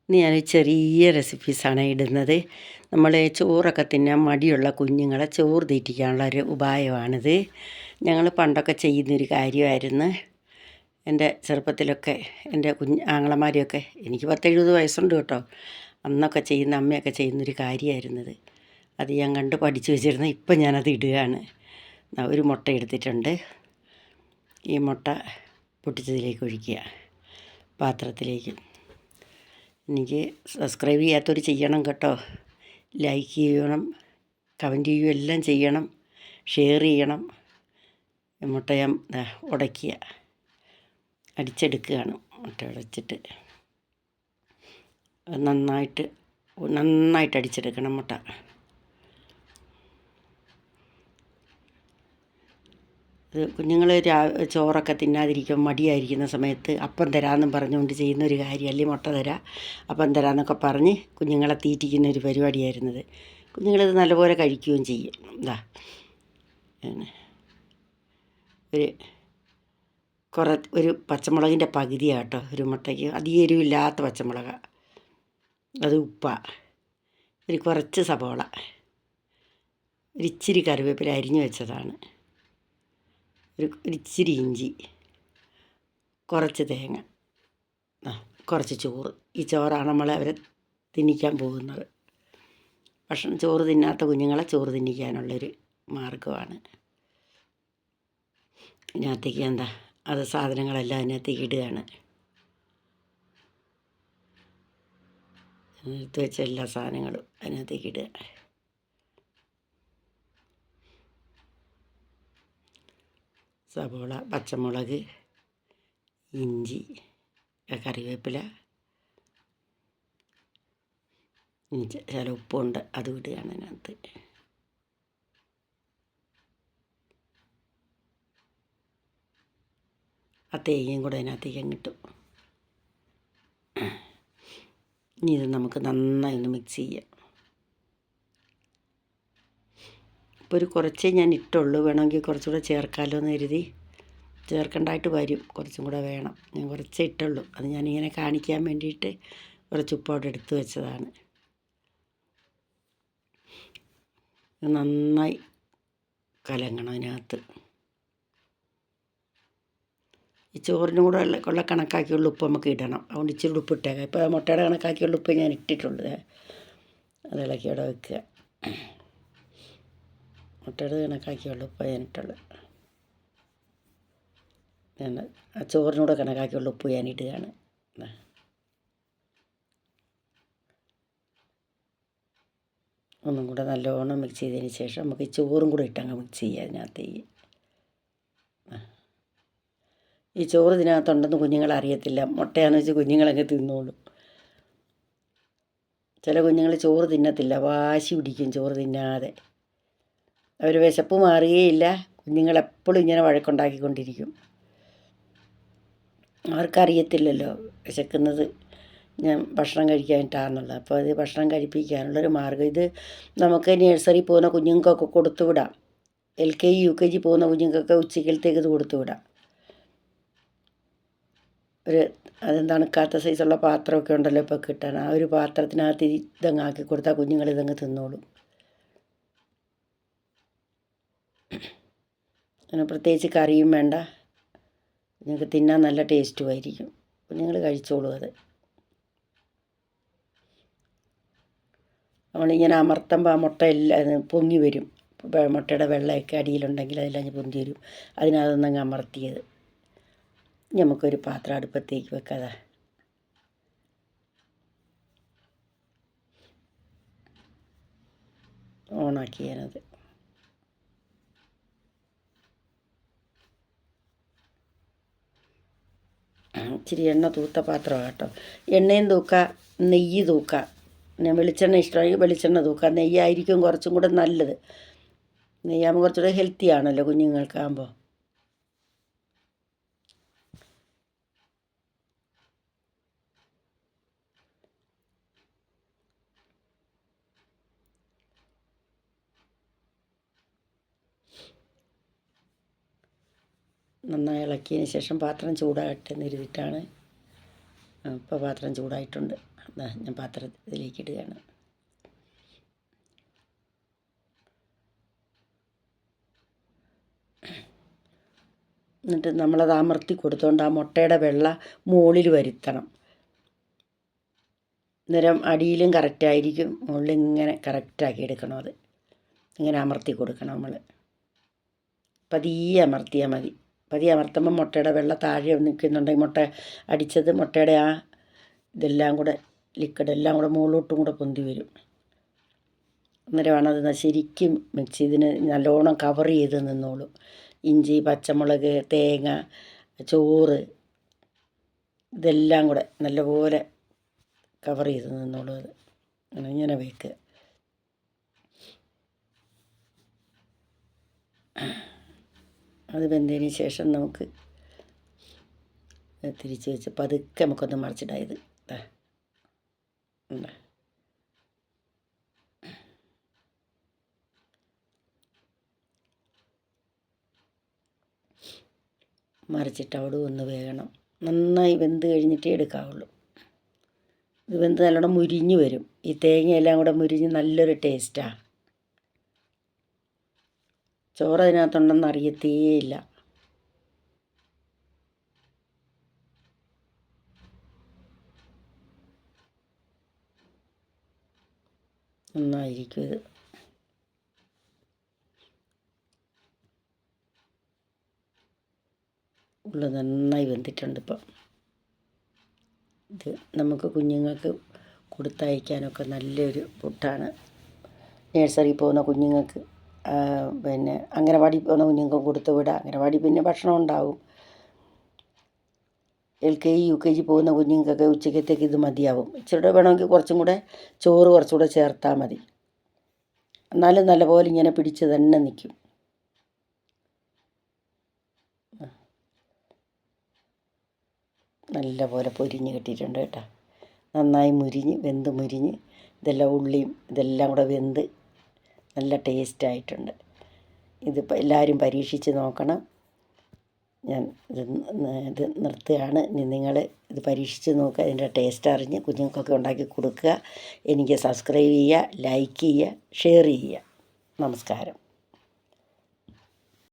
ഇന്ന് ഞാൻ ചെറിയ റെസിപ്പീസാണ് ഇടുന്നത്. നമ്മൾ ചോറൊക്കെ തിന്നാൻ മടിയുള്ള കുഞ്ഞുങ്ങളെ ചോറ് തീറ്റിക്കാനുള്ള ഒരു ഉപായമാണിത്. ഞങ്ങൾ പണ്ടൊക്കെ ചെയ്യുന്നൊരു കാര്യമായിരുന്നു. എൻ്റെ ചെറുപ്പത്തിലൊക്കെ എൻ്റെ ആങ്ങളമാരെയൊക്കെ, എനിക്ക് 10-70 വയസ്സുണ്ട് കേട്ടോ, അന്നൊക്കെ ചെയ്യുന്ന അമ്മയൊക്കെ ചെയ്യുന്നൊരു കാര്യമായിരുന്നത്. അത് ഞാൻ കണ്ട് പഠിച്ചു വെച്ചിരുന്നു. ഇപ്പം ഞാനത് ഇടുകയാണ്. ഒരു മുട്ട എടുത്തിട്ടുണ്ട്. ഈ മുട്ട പൊട്ടിച്ചതിലേക്ക് ഒഴിക്കുക, പാത്രത്തിലേക്ക്. എനിക്ക് സബ്സ്ക്രൈബ് ചെയ്യാത്തവർ ചെയ്യണം കേട്ടോ. ലൈക്ക് ചെയ്യണം, കമൻറ്റ് ചെയ്യുകയും എല്ലാം ചെയ്യണം, ഷെയർ ചെയ്യണം. മുട്ട ഞാൻ ഉടയ്ക്കുക, അടിച്ചെടുക്കുകയാണ്. മുട്ട ഉടച്ചിട്ട് നന്നായിട്ട് അടിച്ചെടുക്കണം മുട്ട. ഇത് കുഞ്ഞുങ്ങൾ ചോറൊക്കെ തിന്നാതിരിക്കും മടിയായിരിക്കുന്ന സമയത്ത് അപ്പം തരാമെന്നും പറഞ്ഞുകൊണ്ട് ചെയ്യുന്നൊരു കാര്യം. അല്ലെങ്കിൽ മുട്ട തരാം, അപ്പം തരാമെന്നൊക്കെ പറഞ്ഞ് കുഞ്ഞുങ്ങളെ തീറ്റിക്കുന്ന ഒരു പരിപാടിയായിരുന്നത്. കുഞ്ഞുങ്ങളിത് നല്ലപോലെ കഴിക്കുകയും ചെയ്യും. ഇതാ ഒരു പച്ചമുളകിൻ്റെ പകുതിയാണ് കേട്ടോ ഒരു മുട്ടയ്ക്ക്. അധികം എരിവില്ലാത്ത പച്ചമുളക്, അത് ഒരു കുറച്ച് സബോള, ഒരിച്ചിരി കറിവേപ്പില അരിഞ്ഞു വെച്ചതാണ്, ഒരിച്ചിരി ഇഞ്ചി, കുറച്ച് തേങ്ങ, കുറച്ച് ചോറ്. ഈ ചോറാണ് അവരെ തിന്നിക്കാൻ പോകുന്നത്. ചോറ് തിന്നാത്ത കുഞ്ഞുങ്ങളെ ചോറ് തിന്നിക്കാനുള്ളൊരു മാർഗ്ഗമാണ്. ഇതിനകത്തേക്ക് സാധനങ്ങളെല്ലാം അതിനകത്തേക്ക് ഇടുകയാണ്. എടുത്ത് വെച്ച എല്ലാ സാധനങ്ങളും അതിനകത്തേക്ക് ഇടുക. സവോള, പച്ചമുളക്, ഇഞ്ചി, കറിവേപ്പില, ചില ഉപ്പുണ്ട്, അത് ഇടുകയാണ് അതിനകത്ത്. ആ തേങ്ങയും കൂടെ അതിനകത്തേക്ക് അങ്ങിട്ടു. ഇനി ഇത് നമുക്ക് നന്നായി ഒന്ന് മിക്സ് ചെയ്യാം. ഇപ്പോൾ കുറച്ചേ ഞാൻ ഇട്ടുള്ളൂ, വേണമെങ്കിൽ കുറച്ചുകൂടെ ചേർക്കാമല്ലോ എന്ന് കരുതി. ചേർക്കേണ്ടതായിട്ട് വരും, കുറച്ചും കൂടെ വേണം. ഞാൻ കുറച്ചേ ഇട്ടുള്ളൂ. അത് ഞാനിങ്ങനെ കാണിക്കാൻ വേണ്ടിയിട്ട് കുറച്ച് ഉപ്പോടെ എടുത്ത് വെച്ചതാണ്. നന്നായി കലങ്ങണം അതിനകത്ത്. ഈ ചോറിനും കൂടെ ഉള്ള കണക്കാക്കിയുള്ള ഉപ്പ് നമുക്ക് ഇടണം. അതുകൊണ്ട് ഇച്ചിരി ഉപ്പ് ഇട്ടേക്കാം. ഇപ്പോൾ മുട്ടയുടെ കണക്കാക്കിയുള്ള ഉപ്പ് ഞാൻ ഇട്ടിട്ടുണ്ട്. അത് ഇളക്കി അവിടെ വെക്കുക. മുട്ടയുടെ കണക്കാക്കിയുള്ള ഉപ്പ് ഞാൻ ഇട്ടുള്ളൂ. ആ ചോറിനൂടെ കണക്കാക്കിയുള്ള ഉപ്പ് ഞാൻ ഇടുകയാണ്. ഒന്നും കൂടെ നല്ലോണം മിക്സ് ചെയ്തതിന് ശേഷം നമുക്ക് ഈ ചോറും കൂടെ ഇട്ടങ്ങ് മിക്സ് ചെയ്യുക അതിനകത്തേക്ക്. ഈ ചോറ് ഇതിനകത്തുണ്ടെന്ന് കുഞ്ഞുങ്ങൾ അറിയത്തില്ല. മുട്ടയാണെന്ന് വെച്ച് കുഞ്ഞുങ്ങളങ്ങ് തിന്നോളും. ചില കുഞ്ഞുങ്ങൾ ചോറ് തിന്നത്തില്ല, വാശി പിടിക്കും ചോറ് തിന്നാതെ. അവർ വിശപ്പ് മാറുകയില്ല. കുഞ്ഞുങ്ങളെപ്പോഴും ഇങ്ങനെ വഴക്കുണ്ടാക്കിക്കൊണ്ടിരിക്കും. അവർക്കറിയത്തില്ലല്ലോ വിശക്കുന്നത് ഞാൻ ഭക്ഷണം കഴിക്കാനിട്ടാണെന്നുള്ളത്. അപ്പോൾ അത് ഭക്ഷണം കഴിപ്പിക്കാനുള്ളൊരു മാർഗ്ഗം. ഇത് നമുക്ക് നഴ്സറി പോകുന്ന കുഞ്ഞുങ്ങൾക്കൊക്കെ കൊടുത്തു വിടാം. LKG UKG പോകുന്ന കുഞ്ഞുങ്ങൾക്കൊക്കെ ഉച്ചക്കലത്തേക്ക് ഇത് കൊടുത്തു വിടാം. തണുക്കാത്ത സൈസുള്ള പാത്രമൊക്കെ ഉണ്ടല്ലോ ഇപ്പോൾ കിട്ടാൻ. ആ ഒരു പാത്രത്തിനകത്ത് ഇതങ്ങ് ആക്കി കൊടുത്താൽ കുഞ്ഞുങ്ങൾ ഇതങ്ങ് തിന്നോളും. അങ്ങനെ പ്രത്യേകിച്ച് കറിയും വേണ്ട, കുഞ്ഞുങ്ങൾക്ക് തിന്നാൻ നല്ല ടേസ്റ്റുമായിരിക്കും. കുഞ്ഞുങ്ങൾ കഴിച്ചോളും അത്. നമ്മളിങ്ങനെ അമർത്തുമ്പോൾ ആ മുട്ട എല്ലാം പൊങ്ങി വരും. മുട്ടയുടെ വെള്ളമൊക്കെ അടിയിലുണ്ടെങ്കിൽ അതെല്ലാം പൊന്തി വരും. അതിനകത്തൊന്നങ്ങ് അമർത്തിയത്. നമുക്കൊരു പാത്രം അടുപ്പത്തേക്ക് വെക്കാതെ ഓണാക്കി ഞാനത്. ഇച്ചിരി എണ്ണ തൂത്ത പാത്രമാണ് കേട്ടോ. എണ്ണയും തൂക്കാം, നെയ്യ് തൂക്കാം. പിന്നെ വെളിച്ചെണ്ണ ഇഷ്ടമാണെങ്കിൽ വെളിച്ചെണ്ണ തൂക്കാം. നെയ്യായിരിക്കും കുറച്ചും കൂടെ നല്ലത്. നെയ്യാകുമ്പോൾ കുറച്ചുകൂടെ ഹെൽത്തി ആണല്ലോ കുഞ്ഞുങ്ങൾക്കാകുമ്പോൾ. നന്നായി ഇളക്കിയതിന് ശേഷം പാത്രം ചൂടാകട്ടെ എന്ന് കരുതിയിട്ടാണ്. ഇപ്പോൾ പാത്രം ചൂടായിട്ടുണ്ട്. ഞാൻ പാത്രത്തിലേക്ക് ഇടുകയാണ്. എന്നിട്ട് നമ്മളത് അമർത്തി കൊടുത്തുകൊണ്ട് ആ മുട്ടയുടെ വെള്ള മുകളിൽ വരുത്തണം. അന്നേരം അടിയിലും കറക്റ്റായിരിക്കും, മുകളിൽ ഇങ്ങനെ കറക്റ്റാക്കി എടുക്കണം. അത് ഇങ്ങനെ അമർത്തി കൊടുക്കണം. നമ്മൾ പതിയെ അമർത്തിയാൽ മതി. പതിയെ അമർത്തുമ്പോൾ മുട്ടയുടെ വെള്ള താഴെ നിൽക്കുന്നുണ്ടെങ്കിൽ മുട്ട അടിച്ചത് മുട്ടയുടെ ആ ഇതെല്ലാം കൂടെ ലിക്വിഡ് എല്ലാം കൂടെ മുകളിലോട്ടും കൂടെ പൊന്തി വരും. അന്നേരമാണ് അത് ശരിക്കും മിക്സ് ഇതിന് നല്ലോണം കവർ ചെയ്ത് നിന്നോളും. ഇഞ്ചി, പച്ചമുളക്, തേങ്ങ, ചോറ് ഇതെല്ലാം കൂടെ നല്ലപോലെ കവർ ചെയ്ത് നിന്നോളും. അത് ഇങ്ങനെ വെക്കുക. അത് വെന്തതിന് ശേഷം നമുക്ക് തിരിച്ച് വെച്ച് പതുക്കെ നമുക്കൊന്ന് മറിച്ചിടാം. ഇത് മറിച്ചിട്ട് അവിടെ ഒന്ന് വേകണം. നന്നായി വെന്ത് കഴിഞ്ഞിട്ടേ എടുക്കാവുള്ളൂ. ഇത് വെന്ത് നല്ലോണം മുരിഞ്ഞ് വരും. ഈ തേങ്ങയെല്ലാം കൂടെ മുരിഞ്ഞ് നല്ലൊരു ടേസ്റ്റാണ്. ചോറ് അതിനകത്തുണ്ടെന്ന് അറിയത്തേയില്ല. നന്നായിരിക്കും ഇത്. ഉള്ള നന്നായി വെന്തിട്ടുണ്ട് ഇപ്പം. ഇത് നമുക്ക് കുഞ്ഞുങ്ങൾക്ക് കൊടുത്തയക്കാനൊക്കെ നല്ലൊരു ഫുഡാണ്. നഴ്സറിയിൽ പോകുന്ന കുഞ്ഞുങ്ങൾക്ക്, പിന്നെ അംഗനവാടി പോകുന്ന കുഞ്ഞുങ്ങൾക്ക് കൊടുത്തു വിടാം. അംഗനവാടി പിന്നെ ഭക്ഷണം ഉണ്ടാവും. LKG UKG പോകുന്ന കുഞ്ഞുങ്ങൾക്കൊക്കെ ഉച്ചക്കത്തേക്ക് ഇത് മതിയാവും. ഇച്ചിരി വേണമെങ്കിൽ കുറച്ചും കൂടെ ചോറ് കുറച്ചുകൂടെ ചേർത്താൽ മതി. എന്നാലും നല്ലപോലെ ഇങ്ങനെ പിടിച്ച് തന്നെ നിൽക്കും. നല്ലപോലെ പൊരിഞ്ഞ് കിട്ടിയിട്ടുണ്ട് കേട്ടോ. നന്നായി വെന്ത് മുരിഞ്ഞ് ഇതെല്ലാം ഉള്ളിയും ഇതെല്ലാം കൂടെ വെന്ത് നല്ല ടേസ്റ്റായിട്ടുണ്ട്. ഇതിപ്പോൾ എല്ലാവരും പരീക്ഷിച്ച് നോക്കണം. ഞാൻ ഇത് നിർത്തുകയാണ്. നിങ്ങൾ ഇത് പരീക്ഷിച്ച് നോക്കുക. ഇതിൻ്റെ ടേസ്റ്റ് അറിഞ്ഞ് കുഞ്ഞുങ്ങൾക്കൊക്കെ ഉണ്ടാക്കി കൊടുക്കുക. എനിക്ക് സബ്സ്ക്രൈബ് ചെയ്യുക, ലൈക്ക് ചെയ്യുക, ഷെയർ ചെയ്യുക. നമസ്കാരം.